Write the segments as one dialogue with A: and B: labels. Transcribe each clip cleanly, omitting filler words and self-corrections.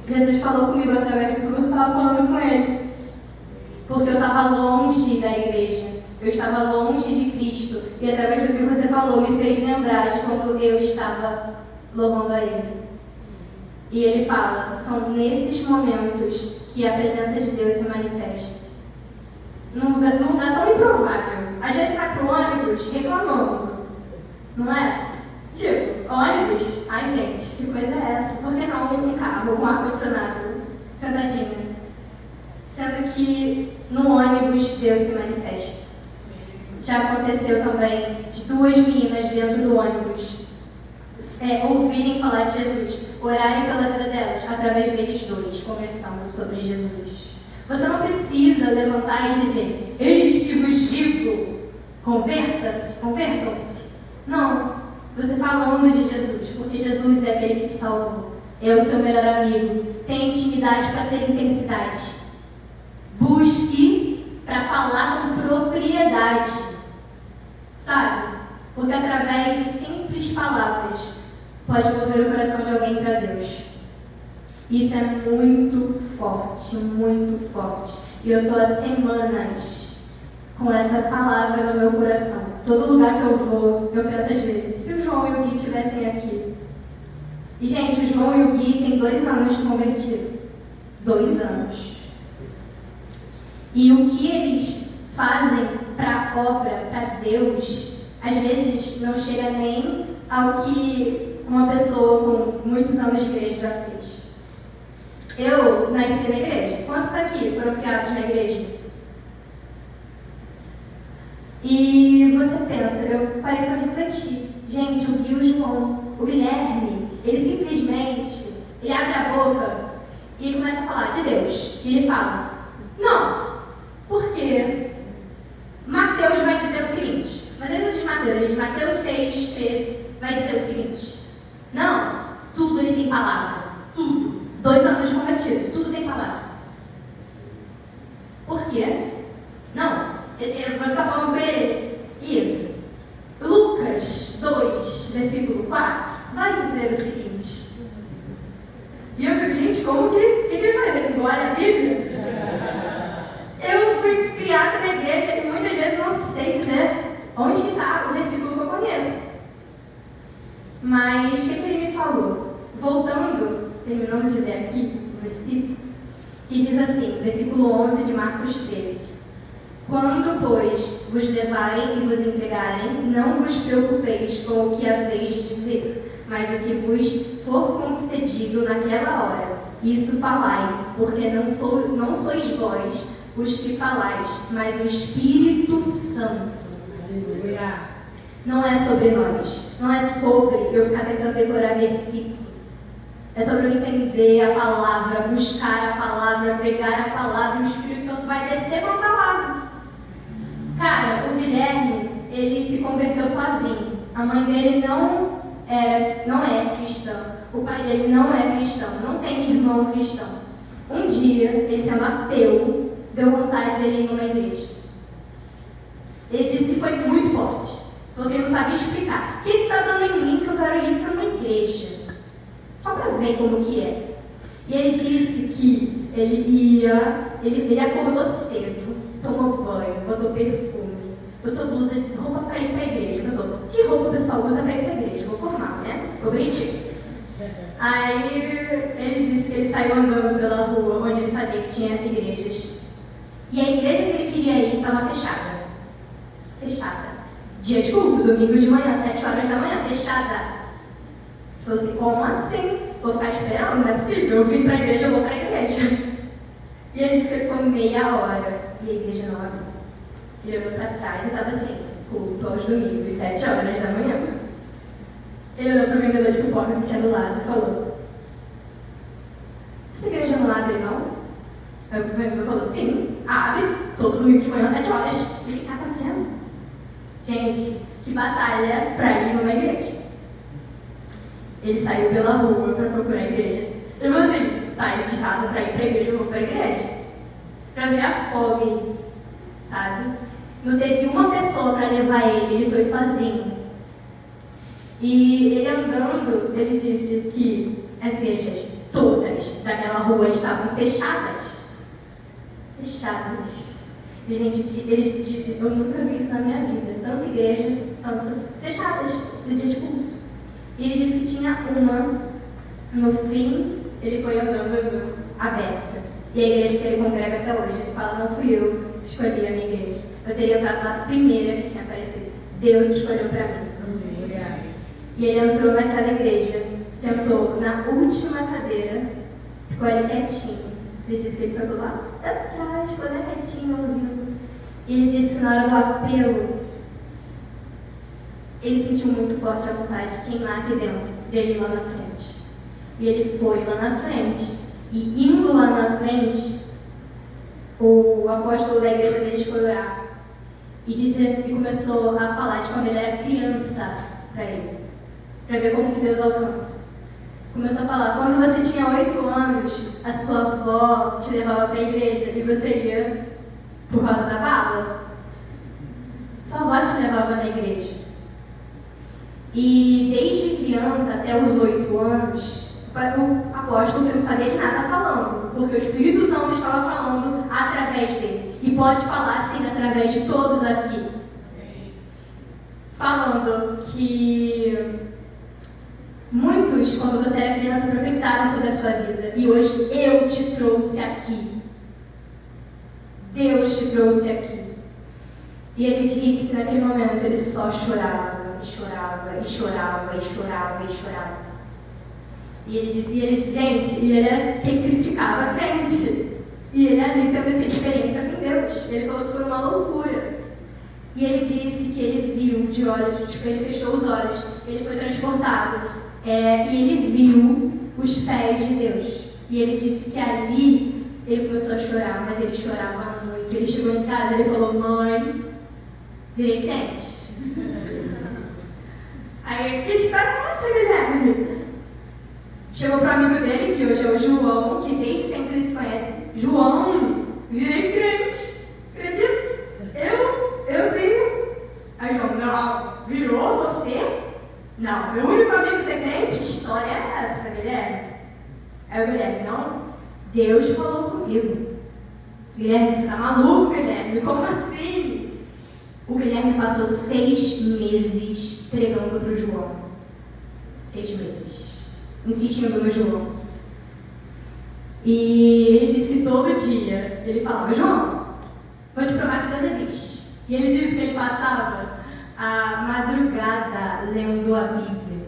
A: Jesus falou comigo através do que eu estava falando com ele. Porque eu estava longe da igreja. Eu estava longe de Cristo. E através do que você falou, me fez lembrar de quando eu estava louvando a Ele. E Ele fala, são nesses momentos que a presença de Deus se manifesta. Num lugar tão improvável. Às vezes vai pro ônibus reclamando. Não é? Tipo, ônibus? Ai gente, que coisa é essa? Por que não um carro com ar-condicionado? Sentadinha. Sendo que no ônibus Deus se manifesta. Já aconteceu também de duas meninas dentro do ônibus ouvirem falar de Jesus, orarem pela vida delas, através deles dois, conversando sobre Jesus. Você não precisa levantar e dizer, eis que vos digo, convertam-se. Não, você falando de Jesus, porque Jesus é aquele que te salvou, é o seu melhor amigo, tem intimidade para ter intensidade. Busque para falar com propriedade, sabe? Porque através de simples palavras pode mover o coração de alguém para Deus. Isso é muito forte, muito forte. E eu estou há semanas com essa palavra no meu coração. Todo lugar que eu vou, eu penso às vezes, se o João e o Gui estivessem aqui. E gente, o João e o Gui têm 2 anos de convertido. 2 anos. E o que eles fazem para a obra, para Deus, às vezes não chega nem ao que uma pessoa com muitos anos de igreja já fez. Eu nasci na igreja. Quantos aqui foram criados na igreja? E você pensa, eu parei para refletir. Gente, o Gui e o João, o Guilherme, ele simplesmente abre a boca e começa a falar de Deus. E ele fala, não, porque Mateus vai dizer o seguinte, mas ele não diz Mateus, ele diz Mateus 6, 13, vai dizer o seguinte, não, tudo ele tem palavra, tudo. 2 anos de convertido, tudo tem palavra. Por quê? Não, você está falando com ele. Isso. Lucas 2, versículo 4, vai dizer o seguinte. E eu fico, gente, como que ele faz? Ele engole a Bíblia? Eu fui criada na igreja e muitas vezes não sei dizer onde está o versículo que eu conheço. Mas o que ele me falou? Voltando, terminando de ler aqui o versículo, que diz assim, versículo 11 de Marcos 13. Quando, pois, vos levarem e vos entregarem, não vos preocupeis com o que haveis de dizer, mas o que vos for concedido naquela hora, isso falai, porque não sois vós os que falais, mas o Espírito Santo. Não é sobre nós, não é sobre eu ficar tentando decorar versículo. É sobre eu entender a palavra, buscar a palavra, pregar a palavra, e o Espírito Santo vai descer com a palavra. Cara, o Guilherme, ele se converteu sozinho. A mãe dele não é cristã. O pai dele não é cristão, não tem irmão cristão. Um dia, ele sendo ateu, deu vontade dele ir numa igreja. Ele disse que foi muito forte, porque ele não sabia explicar. O que está dando em mim que eu quero ir para uma igreja? Só para ver como que é. E ele disse que ele acordou cedo, tomou banho, botou perfume, botou blusa, roupa para ir para a igreja. Pensou, que roupa o pessoal usa para ir para a igreja? Vou formar, né? Vou bonitinho. Aí ele disse que ele saiu andando pela rua onde ele sabia que tinha igrejas. E a igreja que ele queria ir estava fechada. Fechada. Dia de culto, domingo de manhã, 7 horas da manhã, fechada. Falou assim, como assim? Vou ficar esperando? Não é possível. Eu vim para a igreja, eu vou para a igreja. E ele disse que ficou meia hora e a igreja não abriu. Ele olhou para trás e estava assim, culto aos domingos, 7 horas da manhã. Ele olhou para o vendedor de pipoca que tinha do lado e falou, essa igreja não abre não? Aí o vendedor falou, sim, abre, todo domingo de manhã, 7 horas. E o que está acontecendo? Gente, que batalha para ir numa igreja. Ele saiu pela rua para procurar a igreja. Ele falou assim, saio de casa para ir para a igreja, eu vou para a igreja. Para ver a fome, sabe? Não teve uma pessoa para levar ele foi sozinho. E ele andando, ele disse que as igrejas todas daquela rua estavam fechadas. Fechadas. E, gente, ele disse, eu nunca vi isso na minha vida. Tanta igreja, tanto fechadas no dia de culto. E ele disse que tinha uma, no fim, ele foi andando, aberta. E a igreja que ele congrega até hoje, ele fala, não fui eu que escolhi a minha igreja. Eu teria estado na primeira que tinha aparecido. Deus escolheu para mim. E ele entrou naquela igreja, sentou na última cadeira, ficou ali quietinho. Ele disse que ele sentou lá atrás, ficou ali quietinho, ouvindo. E ele disse que na hora do apelo, ele sentiu muito forte a vontade de queimar aqui dentro, dele lá na frente. E ele foi lá na frente. E indo lá na frente, o apóstolo da igreja dele foi orar. E começou a falar de quando ele era criança para ele. Para ver como que Deus alcança. Começou a falar, quando você tinha 8 anos, a sua avó te levava para a igreja e você ia por causa da bala. Sua avó te levava na igreja. E desde criança até os 8 anos, o apóstolo não sabia de nada falando, porque o Espírito Santo estava falando através dele. E pode falar sim através de todos aqui. Falando que muitos, quando você era criança, profetizaram sobre a sua vida. E hoje eu te trouxe aqui. Deus te trouxe aqui. E ele disse que naquele momento ele só chorava, e chorava, e chorava, e chorava, e chorava. E ele disse, gente, e ele era quem criticava a crente. E ele ali teve experiência com Deus. Ele falou que foi uma loucura. E ele disse que ele viu de olhos, ele fechou os olhos, ele foi transportado. E ele viu os pés de Deus. E ele disse que ali ele começou a chorar, mas ele chorava muito. Ele chegou em casa e ele falou, mãe, virei crente. Aí, que história é essa, Guilherme? Chegou para o amigo dele, que hoje é o João, que desde sempre ele se conhece. João, virei crente. Acredita? Euzinho. Aí João, não, virou você? Não, meu único amigo ser crente? Que história é essa, Guilherme? Aí o Guilherme, não, Deus falou comigo. Guilherme, você tá maluco, Guilherme? Como assim? O Guilherme passou 6 meses pregando para o João. 6 meses. Insistindo no João. E ele disse que todo dia ele falava, João, vou te provar que Deus existe. E ele disse que ele passava a madrugada lendo a Bíblia.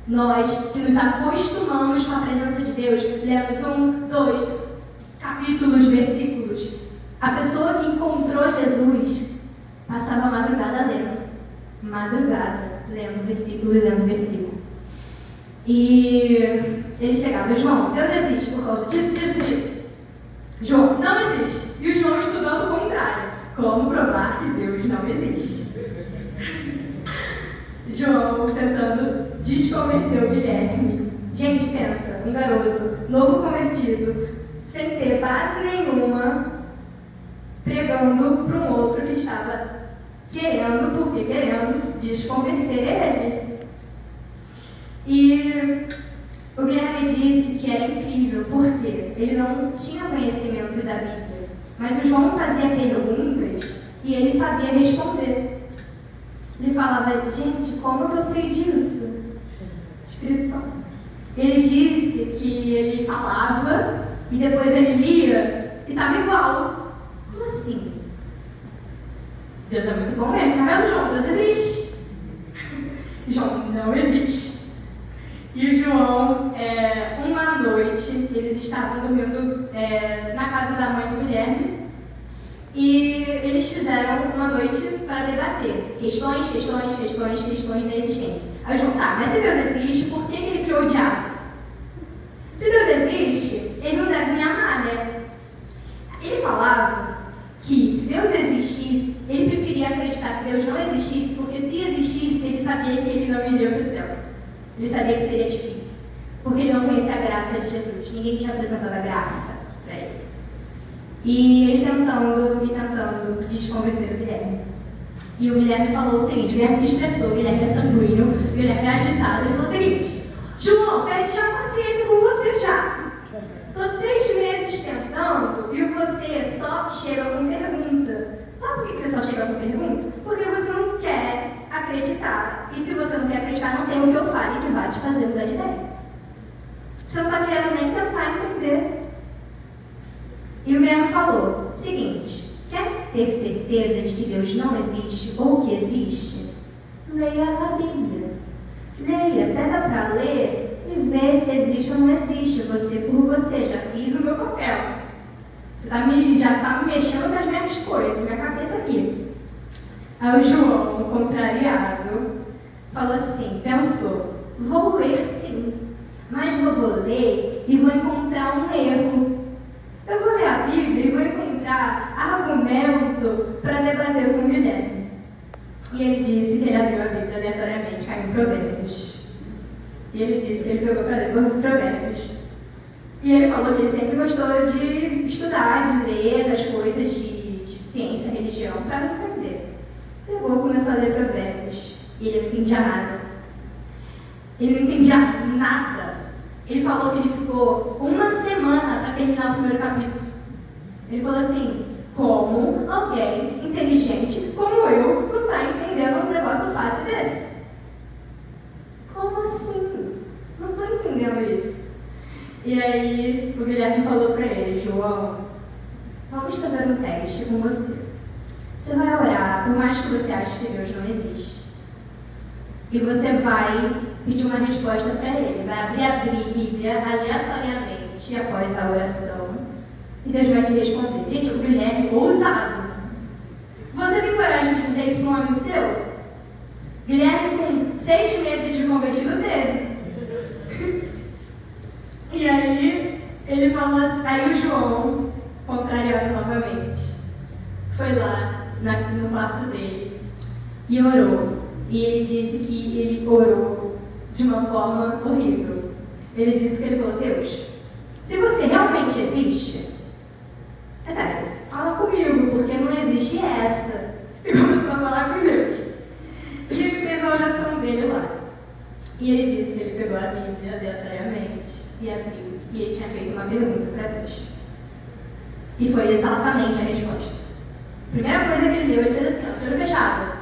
A: Nós que nos acostumamos com a presença de Deus, lemos 1, 2 capítulos, versículos. A pessoa que encontrou Jesus passava a madrugada lendo. Versículo e lendo versículo. E ele chegava, João, Deus existe por causa disso. João, não existe. E o João estudando o contrário. Como provar que Deus não existe? João tentando desconverter o Guilherme. Gente, pensa, um garoto novo convertido, sem ter base nenhuma, pregando para um outro que estava querendo desconverter ele. E o Guilherme disse que era incrível, porque ele não tinha conhecimento da Bíblia, mas o João fazia perguntas e ele sabia responder. Ele falava, gente, como eu sei disso? Espírito Santo. Ele disse que ele falava e depois ele lia e estava igual. Como assim? Deus é muito bom mesmo, tá vendo, João? Deus existe. João, não existe. E o João, uma noite, eles estavam dormindo na casa da mãe do Guilherme e eles fizeram uma noite para debater questões da existência. Aí o João, tá, mas se Deus existe, por que ele criou o diabo? Se Deus existe, ele não deve me amar, né? Ele falava que se Deus existisse, ele preferia acreditar que Deus não existisse, porque se existisse, ele sabia que ele não iria para o céu. Ele sabia que seria difícil, porque ele não conhecia a graça de Jesus. Ninguém tinha apresentado a graça para ele. E ele tentando desconverter o Guilherme. E o Guilherme falou o seguinte, o Guilherme se estressou, o Guilherme é sanguíneo, o Guilherme é agitado. Ele falou o seguinte, João, perdi a paciência com você já. Estou 6 meses tentando e você só chega com pergunta. Sabe por que você só chega com pergunta? Porque você não quer acreditar. E se você não quer acreditar, não tem o que eu fale que vai te fazer mudar de ideia. Você não está querendo nem tentar entender. E o Guilherme falou: seguinte, quer ter certeza de que Deus não existe ou que existe? Leia a Bíblia. Leia, pega para ler e vê se existe ou não existe. Você por você, já fiz o meu papel. Você já está me mexendo com as minhas coisas, minha cabeça aqui. Aí o João, contrariado, falou assim, pensou, vou ler sim, mas vou ler e vou encontrar um erro. Eu vou ler a Bíblia e vou encontrar argumento para debater com o Guilherme. E ele disse que ele abriu a Bíblia aleatoriamente, caiu em Provérbios. E ele disse que ele pegou para ler Provérbios. E ele falou que ele sempre gostou de estudar, de ler essas coisas de ciência, religião, para não entender. Pegou, começou a ler Provérbios. E ele não entendia nada. Ele não entendia nada. Ele falou que ele ficou 1 semana para terminar o primeiro capítulo. Ele falou assim, como alguém inteligente como eu não está entendendo um negócio fácil desse? Como assim? Não estou entendendo isso. E aí o Guilherme falou para ele, João, vamos fazer um teste com você. Você vai orar, por mais que você ache que Deus não existe. E você vai pedir uma resposta para ele. Vai abrir a Bíblia aleatoriamente após a oração. E Deus vai te responder. Gente, o Guilherme é ousado. Você tem coragem de dizer isso para um amigo seu? Guilherme com 6 meses de convertido teve. E aí, ele falou assim, aí o João, contrariado novamente, foi lá no quarto dele e orou. E ele disse que ele orou de uma forma horrível. Ele disse que ele falou, Deus, se você realmente existe, é sério, fala comigo, porque não existe essa. E começou a falar com Deus. E ele fez a oração dele lá. E ele disse que ele pegou a Bíblia aleatoriamente e abriu. E ele tinha feito uma pergunta para Deus. E foi exatamente a resposta. A primeira coisa que ele leu, ele fez assim, ó, olho fechado.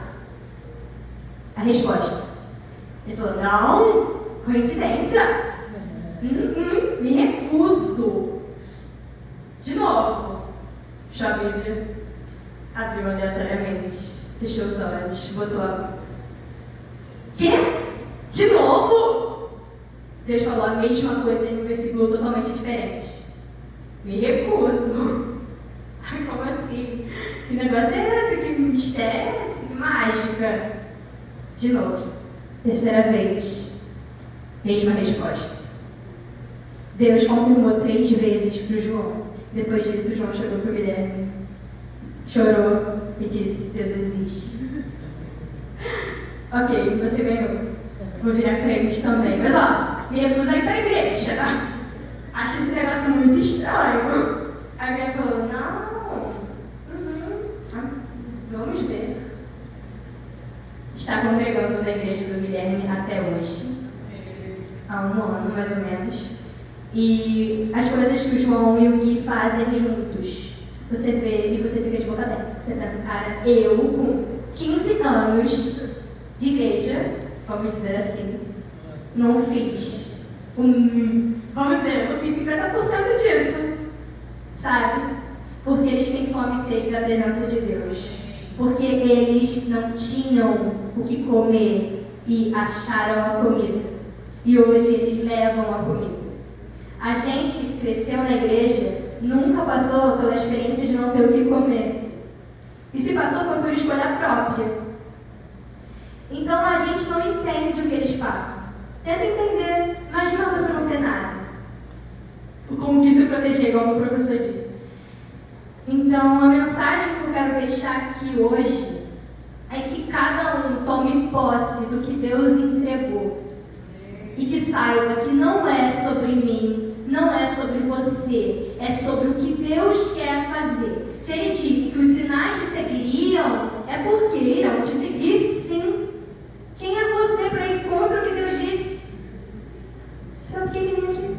A: A resposta. Ele falou, não, coincidência. Me recuso. De novo. Fechou a Bíblia. Abriu aleatoriamente. Fechou os olhos. Botou a... Quê? De novo? Deus falou a mesma coisa em um versículo totalmente diferente. Me recuso. Ai, como assim? Que negócio é esse? Que mistério é esse? Que mágica? De novo. Terceira vez. Mesma resposta. Deus confirmou 3 vezes para o João. Depois disso, o João chegou para o Guilherme. Chorou e disse, Deus existe. Ok, você ganhou. Vou virar crente também. Mas ó, me recuso a ir para a igreja. Acho esse negócio muito estranho. Aí a minha falou, não. Vamos ver. Está congregando na igreja do Guilherme até hoje. Há 1 ano, mais ou menos. E as coisas que o João e o Gui fazem juntos. Você vê e você fica de boca aberta. Você pensa, cara, eu com 15 anos de igreja, vamos dizer assim, não fiz. Vamos dizer, eu fiz 50% disso. Sabe? Porque eles têm fome e sede da presença de Deus. Porque eles não tinham o que comer e acharam a comida. E hoje eles levam a comida. A gente cresceu na igreja, nunca passou pela experiência de não ter o que comer. E se passou foi por escolha própria. Então a gente não entende o que eles passam. Tenta entender. Imagina você não ter nada. Como que se proteger, igual o professor disse. Então a mensagem que eu quero deixar aqui hoje é que cada um tome posse do que Deus entregou. E que saiba que não é sobre mim, não é sobre você, é sobre o que Deus quer fazer. Se Ele disse que os sinais te seguiriam, é porque irão te seguir sim. Quem é você para ir contra o que Deus disse? Sabe o que ele aqui?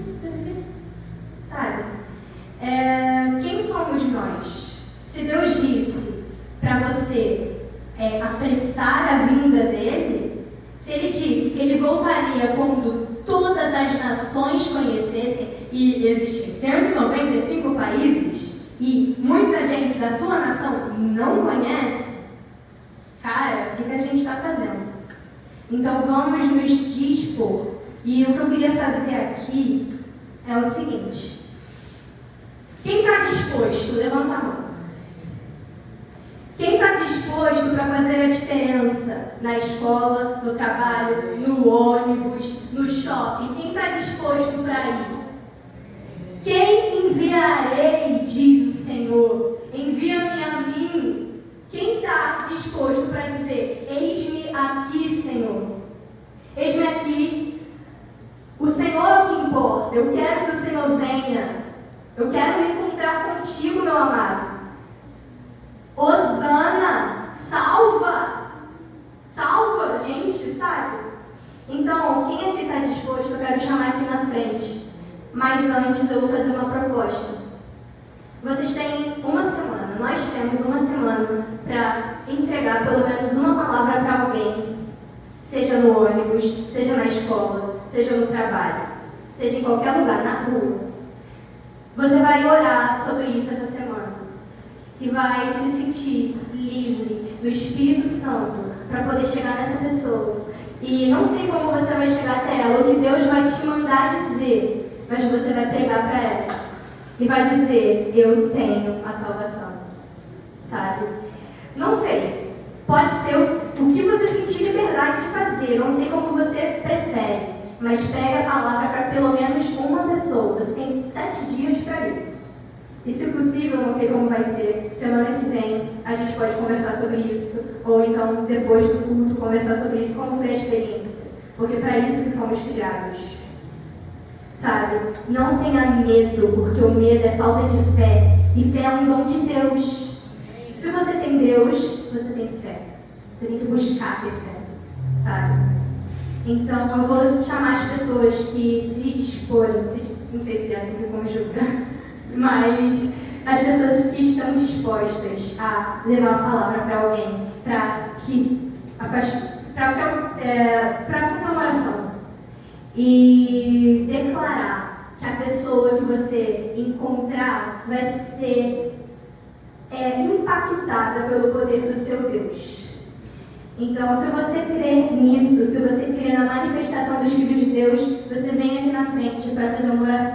A: Quem somos nós? Se Deus disse para você apressar a vinda dele, se ele disse que ele voltaria quando todas as nações conhecessem, e existem 195 países, e muita gente da sua nação não conhece, cara, o que a gente está fazendo? Então vamos nos dispor. E o que eu queria fazer aqui é o seguinte: quem está disposto? Levanta a mão. Quem está disposto para fazer a diferença na escola, no trabalho, no ônibus, no shopping? Quem está disposto para ir? Quem enviarei, diz o Senhor? Envia-me a mim. Quem está disposto para dizer: eis-me aqui, Senhor? Eis-me aqui. O Senhor é o que importa. Eu quero que o Senhor venha. Eu quero me encontrar contigo, meu amado. Hosana, salva! Salva, gente, sabe? Então, quem aqui está disposto, eu quero chamar aqui na frente. Mas antes eu vou fazer uma proposta. Vocês têm uma semana, nós temos uma semana para entregar pelo menos uma palavra para alguém. Seja no ônibus, seja na escola, seja no trabalho, seja em qualquer lugar, na rua. Você vai orar sobre isso essa semana. E vai se sentir livre do Espírito Santo para poder chegar nessa pessoa. E não sei como você vai chegar até ela, o que Deus vai te mandar dizer, mas você vai pregar para ela. E vai dizer: eu tenho a salvação. Sabe? Não sei. Pode ser o que você sentir liberdade de fazer. Não sei como você prefere. Mas prega a palavra para pelo menos uma pessoa. Você tem 7 dias para isso. E se possível, não sei como vai ser, semana que vem a gente pode conversar sobre isso. Ou então, depois do culto, conversar sobre isso, como foi a experiência. Porque para isso que fomos criados. Sabe? Não tenha medo, porque o medo é falta de fé. E fé é um dom de Deus. Se você tem Deus, você tem fé. Você tem que buscar ter fé. Sabe? Então, eu vou chamar as pessoas que se disporem, não sei se é assim que conjuga, mas as pessoas que estão dispostas a levar a palavra para alguém, para fazer uma oração e declarar que a pessoa que você encontrar vai ser impactada pelo poder do seu Deus. Então, se você crer nisso, se você crer na manifestação dos filhos de Deus, você vem aqui na frente para fazer uma oração.